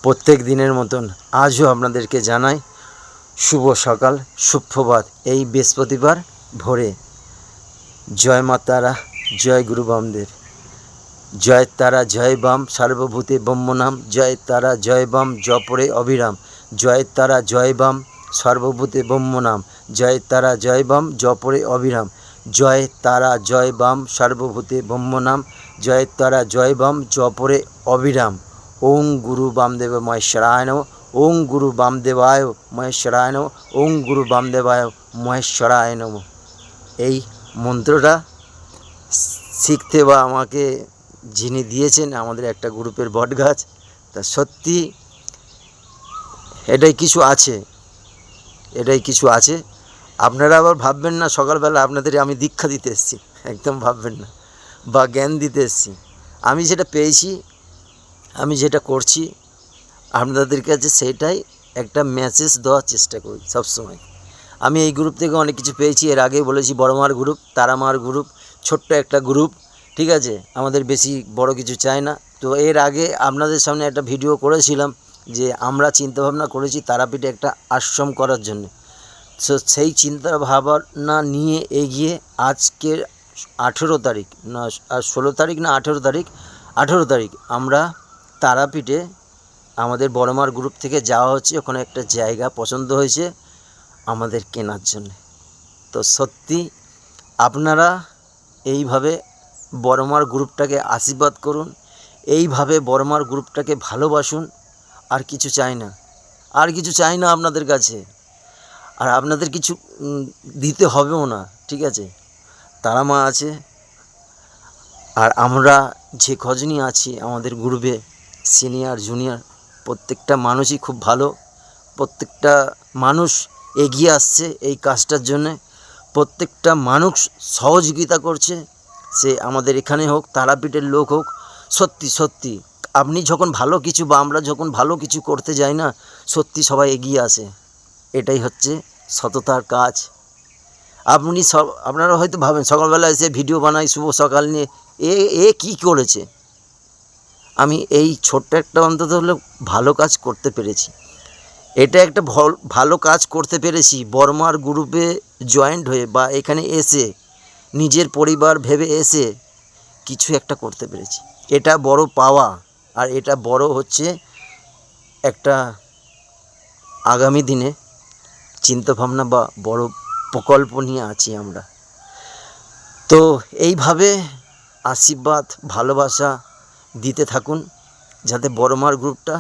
প্রত্যেক দিনের মতন আজও আপনাদেরকে জানাই শুভ সকাল, সুপ্রভাত। এই বৃহস্পতিবার ভোরে জয় মা তারা, জয় গুরু বামদেব। জয় তারা জয় বাম সার্বভূতে ব্রহ্মনাম, জয় তারা জয় বাম জপরে অবিরাম, জয় তারা জয় বাম সর্বভূতে ব্রহ্মনাম, জয় তারা জয় বাম জপরে অবিরাম, জয় তারা জয় বাম সর্বভূতে ব্রহ্মনাম, জয় তারা জয় বাম জপরে অবিরাম। ওং গুরু বামদেব মহেশ্বরায় নমঃ, ওং গুরু বামদেবায় মহেশ্বরায় নমঃ, ওং গুরু বামদেবায় মহেশ্বরায় নমঃ। এই মন্ত্রটা শিখতে বা আমাকে যিনি দিয়েছেন আমাদের একটা গ্রুপের বটগাছ, তা সত্যি এটাই কিছু আছে, এটাই কিছু আছে। আপনারা আবার ভাববেন না সকালবেলা আপনাদের আমি দীক্ষা দিতে এসেছি, একদম ভাববেন না, বা জ্ঞান দিতে এসেছি। আমি যেটা পেয়েছি, আমি যেটা করছি আপনাদের কাছে সেটাই একটা মেসেজ দেওয়ার চেষ্টা করি সবসময়। আমি এই গ্রুপ থেকে অনেক কিছু পেয়েছি, এর আগেই বলেছি, বড়মার গ্রুপ, তারামার গ্রুপ, ছোট্ট একটা গ্রুপ, ঠিক আছে, আমাদের বেশি বড় কিছু চাই না। তো এর আগে আপনাদের সামনে একটা ভিডিও করেছিলাম যে আমরা চিন্তাভাবনা করেছি তারাপীঠে একটা আশ্রম করার জন্য। সো সেই চিন্তা ভাবনা নিয়ে এগিয়ে আজকের 18 তারিখ না 16 তারিখ না 18 তারিখ আমরা তারাপীঠে আমাদের বড়মার গ্রুপ থেকে যাওয়া হচ্ছে। ওখানে একটা জায়গা পছন্দ হয়েছে আমাদের কেনার জন্য। তো সত্যি আপনারা এইভাবে বড়মার গ্রুপটাকে আশীর্বাদ করুন, এইভাবে বড়মার গ্রুপটাকে ভালোবাসুন। আর কিছু চাই না, আর কিছু চাই না আপনাদের কাছে, আর আপনাদের কিছু দিতে হবেও না, ঠিক আছে। তারা মা আছে, আর আমরা যে কজনই আছি আমাদের গ্রুপে, সিনিয়র জুনিয়র প্রত্যেকটা মানুষই খুব ভালো, প্রত্যেকটা মানুষ এগিয়ে আসছে এই কাজটার জন্যে, প্রত্যেকটা মানুষ সহযোগিতা করছে, সে আমাদের এখানে হোক, তারাপীঠের লোক হোক। সত্যি সত্যি আপনি যখন ভালো কিছু বা আমরা যখন ভালো কিছু করতে যাই না, সত্যি সবাই এগিয়ে আসে। এটাই হচ্ছে সততার কাজ। আপনারা হয়তো ভাবেন সকালবেলা এসে ভিডিও বানাই শুভ সকাল নিয়ে, এ কী করেছে। আমি এই ছোট্ট একটা অন্তত হলে ভালো কাজ করতে পেরেছি, এটা একটা ভালো কাজ করতে পেরেছি। বড়মার গ্রুপে জয়েন্ট হয়ে বা এখানে এসে নিজের পরিবার ভেবে এসে কিছু একটা করতে পেরেছি, এটা বড় পাওয়া। আর এটা বড় হচ্ছে একটা আগামী দিনে চিন্তাভাবনা বা বড় প্রকল্প নিয়ে আছি আমরা। তো এইভাবে আশীর্বাদ ভালোবাসা দিতে থাকুন, যাতে বড়মার গ্রুপটা